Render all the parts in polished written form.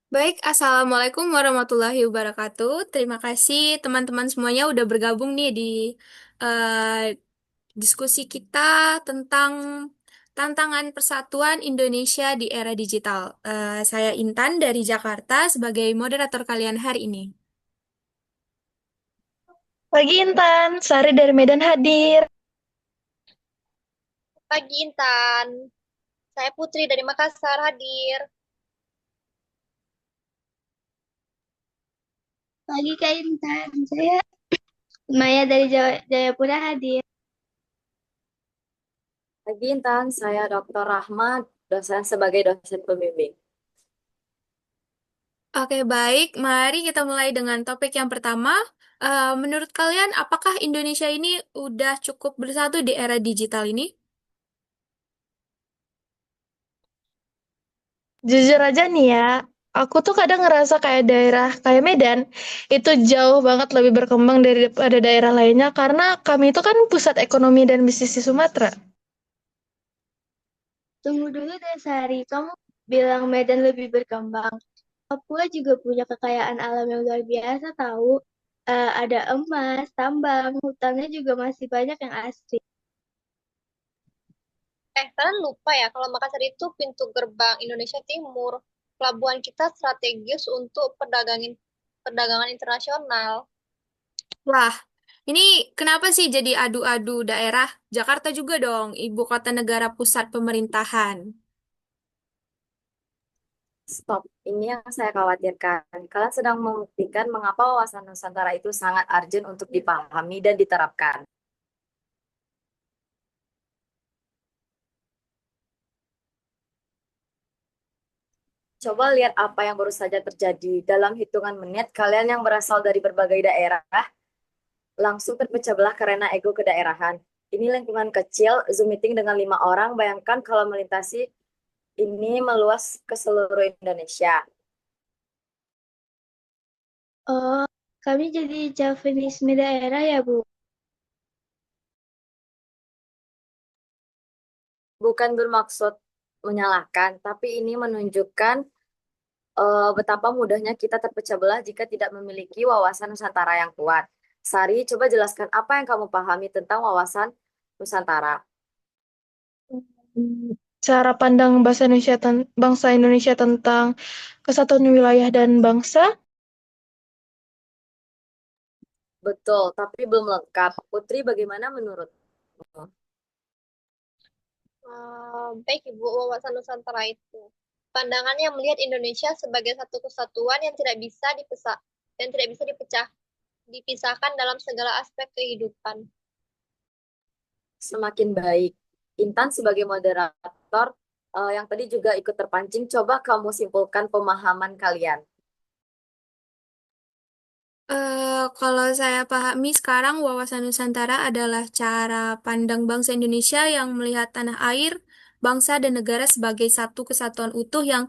Baik, Assalamualaikum warahmatullahi wabarakatuh. Terima kasih teman-teman semuanya udah bergabung nih di eh, diskusi kita tentang tantangan persatuan Indonesia di era digital. Saya Intan dari Jakarta sebagai moderator kalian hari ini. Pagi Intan, Sari dari Medan hadir. Pagi Intan, saya Putri dari Makassar hadir. Pagi Kak Intan, saya Maya dari Jayapura hadir. Pagi Intan, saya Dr. Rahmat, dosen sebagai dosen pembimbing. Oke, baik. Mari kita mulai dengan topik yang pertama. Menurut kalian, apakah Indonesia ini udah cukup bersatu di era digital ini? Jujur aja nih ya, aku tuh kadang ngerasa kayak daerah kayak Medan itu jauh banget lebih berkembang daripada daerah lainnya karena kami itu kan pusat ekonomi dan bisnis di Sumatera. Tunggu dulu deh Sari, kamu bilang Medan lebih berkembang. Papua juga punya kekayaan alam yang luar biasa tahu. Ada emas, tambang, hutannya juga masih banyak yang asri. Kalian lupa ya kalau Makassar itu pintu gerbang Indonesia Timur. Pelabuhan kita strategis untuk perdagangan internasional. Wah, ini kenapa sih jadi adu-adu daerah? Jakarta juga dong, ibu kota negara pusat pemerintahan. Stop, ini yang saya khawatirkan. Kalian sedang membuktikan mengapa wawasan Nusantara itu sangat urgent untuk dipahami dan diterapkan. Coba lihat apa yang baru saja terjadi. Dalam hitungan menit, kalian yang berasal dari berbagai daerah langsung terpecah belah karena ego kedaerahan. Ini lingkungan kecil, Zoom meeting dengan 5 orang. Bayangkan kalau melintasi ini meluas ke seluruh Indonesia. Oh, kami jadi chauvinisme daerah ya Bu? Bukan bermaksud menyalahkan, tapi ini menunjukkan betapa mudahnya kita terpecah belah jika tidak memiliki wawasan Nusantara yang kuat. Sari, coba jelaskan apa yang kamu pahami tentang wawasan Nusantara. Cara pandang bangsa Indonesia tentang kesatuan wilayah dan bangsa. Betul, tapi belum lengkap. Putri, bagaimana menurutmu? Baik Ibu, wawasan Nusantara itu. Pandangannya melihat Indonesia sebagai satu kesatuan yang tidak bisa dipisahkan dalam segala aspek kehidupan. Semakin baik. Intan sebagai moderator yang tadi juga ikut terpancing, coba kamu simpulkan pemahaman kalian. Kalau saya pahami sekarang, wawasan Nusantara adalah cara pandang bangsa Indonesia yang melihat tanah air, bangsa dan negara sebagai satu kesatuan utuh yang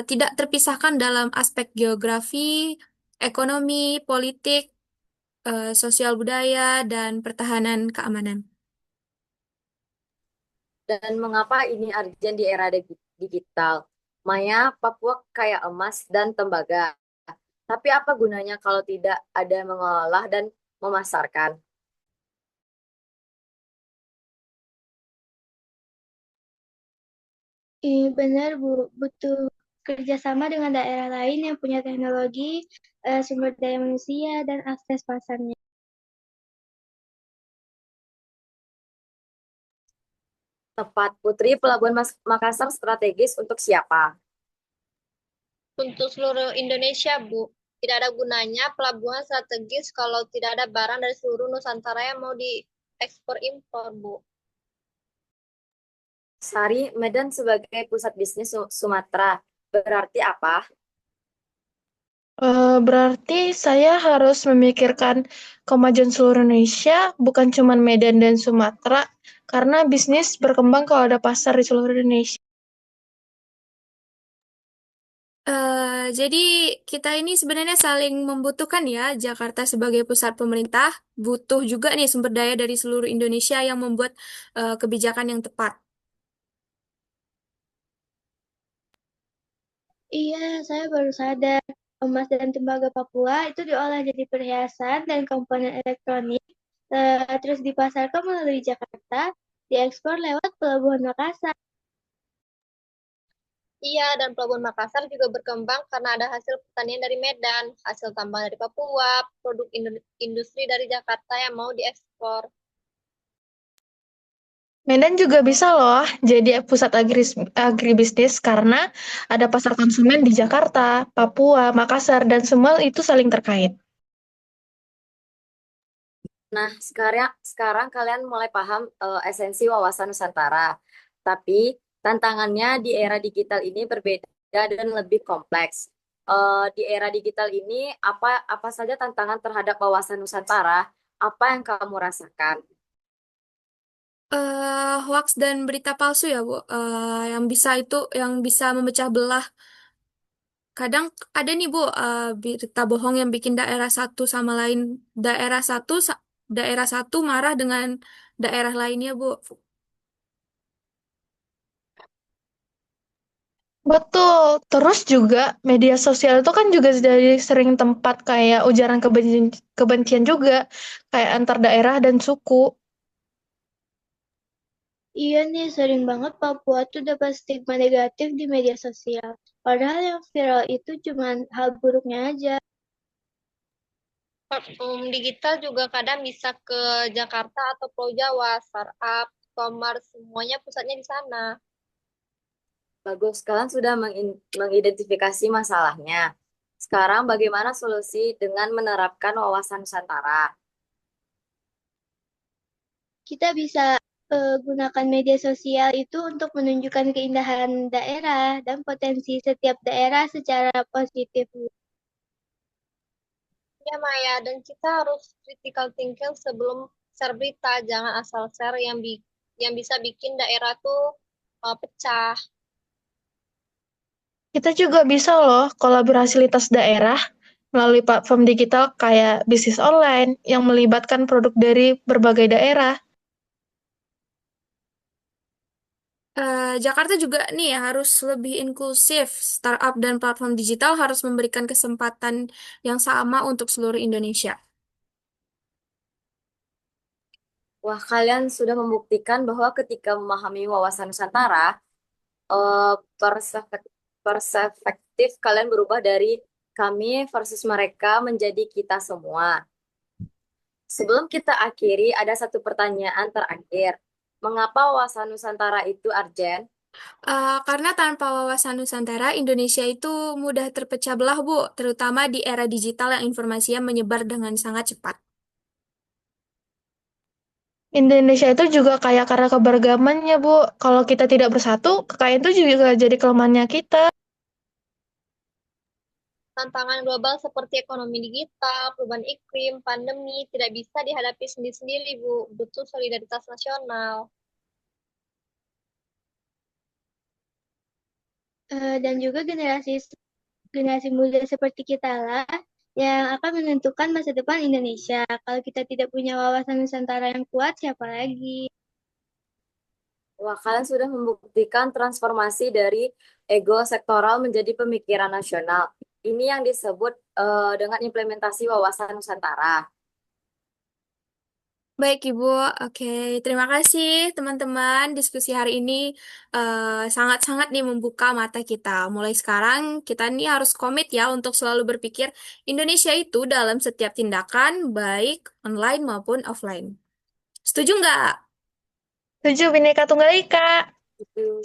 tidak terpisahkan dalam aspek geografi, ekonomi, politik, sosial budaya, dan pertahanan keamanan. Dan mengapa ini urgent di era digital? Maya, Papua kaya emas dan tembaga. Tapi apa gunanya kalau tidak ada yang mengolah dan memasarkan? Ini benar Bu, butuh kerjasama dengan daerah lain yang punya teknologi, sumber daya manusia, dan akses pasarnya. Tepat, Putri, Pelabuhan Makassar strategis untuk siapa? Untuk seluruh Indonesia, Bu, tidak ada gunanya pelabuhan strategis kalau tidak ada barang dari seluruh Nusantara yang mau diekspor impor, Bu. Sari, Medan sebagai pusat bisnis Sumatera. Berarti apa? Berarti saya harus memikirkan kemajuan seluruh Indonesia, bukan cuma Medan dan Sumatera, karena bisnis berkembang kalau ada pasar di seluruh Indonesia. Jadi kita ini sebenarnya saling membutuhkan ya. Jakarta sebagai pusat pemerintah butuh juga nih sumber daya dari seluruh Indonesia yang membuat kebijakan yang tepat. Iya, saya baru sadar. Emas dan tembaga Papua itu diolah jadi perhiasan dan komponen elektronik, terus dipasarkan melalui Jakarta, diekspor lewat Pelabuhan Makassar. Iya, dan Pelabuhan Makassar juga berkembang karena ada hasil pertanian dari Medan, hasil tambang dari Papua, produk industri dari Jakarta yang mau diekspor. Medan juga bisa loh jadi pusat agribisnis karena ada pasar konsumen di Jakarta, Papua, Makassar, dan semua itu saling terkait. Nah, sekarang kalian mulai paham esensi wawasan Nusantara. Tapi tantangannya di era digital ini berbeda dan lebih kompleks. Di era digital ini apa saja tantangan terhadap wawasan Nusantara? Apa yang kamu rasakan? Hoax dan berita palsu ya, Bu. Yang bisa memecah belah. Kadang ada nih, Bu, berita bohong yang bikin daerah satu daerah satu marah dengan daerah lainnya, Bu. Betul. Terus juga media sosial itu kan juga jadi sering tempat kayak ujaran kebencian juga, kayak antar daerah dan suku. Iya nih, sering banget Papua tuh dapat stigma negatif di media sosial. Padahal yang viral itu cuma hal buruknya aja. Digital juga kadang bisa ke Jakarta atau Pulau Jawa, startup, commerce, semuanya pusatnya di sana. Bagus, kalian sudah mengidentifikasi masalahnya. Sekarang bagaimana solusi dengan menerapkan wawasan Nusantara? Kita bisa gunakan media sosial itu untuk menunjukkan keindahan daerah dan potensi setiap daerah secara positif. Ya Maya, dan kita harus critical thinking sebelum share berita, jangan asal share yang bisa bikin daerah tuh pecah. Kita juga bisa loh kolaborasi lintas daerah melalui platform digital kayak bisnis online yang melibatkan produk dari berbagai daerah. Jakarta juga nih ya, harus lebih inklusif. Startup dan platform digital harus memberikan kesempatan yang sama untuk seluruh Indonesia. Wah, kalian sudah membuktikan bahwa ketika memahami wawasan Nusantara, perspektif kalian berubah dari kami versus mereka menjadi kita semua. Sebelum kita akhiri, ada satu pertanyaan terakhir. Mengapa wawasan Nusantara itu urgent? Karena tanpa wawasan Nusantara, Indonesia itu mudah terpecah belah, Bu, terutama di era digital yang informasinya menyebar dengan sangat cepat. Indonesia itu juga kaya karena keberagamannya, Bu. Kalau kita tidak bersatu, kekayaan itu juga jadi kelemahannya kita. Tantangan global seperti ekonomi digital, perubahan iklim, pandemi tidak bisa dihadapi sendiri-sendiri, Bu. Butuh solidaritas nasional. Dan juga generasi muda seperti kita lah yang akan menentukan masa depan Indonesia. Kalau kita tidak punya wawasan Nusantara yang kuat, siapa lagi? Wah, kalian sudah membuktikan transformasi dari ego sektoral menjadi pemikiran nasional. Ini yang disebut dengan implementasi wawasan Nusantara. Baik, Ibu. Oke, terima kasih teman-teman. Diskusi hari ini sangat-sangat nih membuka mata kita. Mulai sekarang kita nih harus komit ya untuk selalu berpikir Indonesia itu dalam setiap tindakan, baik online maupun offline. Setuju nggak? Setuju, Bhinneka Tunggal Ika. Itu.